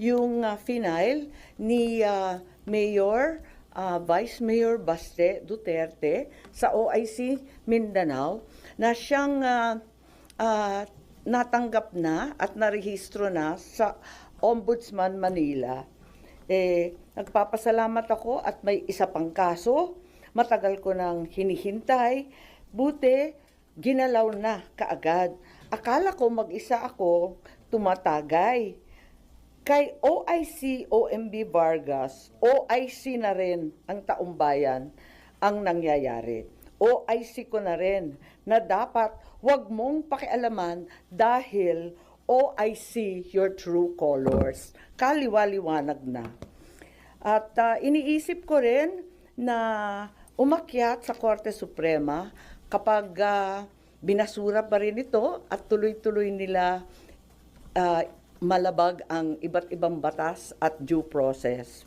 yung final ni Mayor Vice Mayor Baste Duterte sa OIC Mindanao na siyang natanggap na at narehistro na sa Ombudsman Manila. Nagpapasalamat ako at may isa pang kaso. Matagal ko nang hinihintay. Buti, ginalaw na kaagad. Akala ko mag-isa ako tumatagay. Kay OIC OMB Vargas, OIC na rin ang taumbayan ang nangyayari. OIC ko na rin na dapat wag mong pakialaman dahil OIC your true colors. Kaliwa-liwanag na. At iniisip ko rin na umakyat sa Korte Suprema kapag binasura pa rin ito at tuloy-tuloy nila malabag ang iba't ibang batas at due process.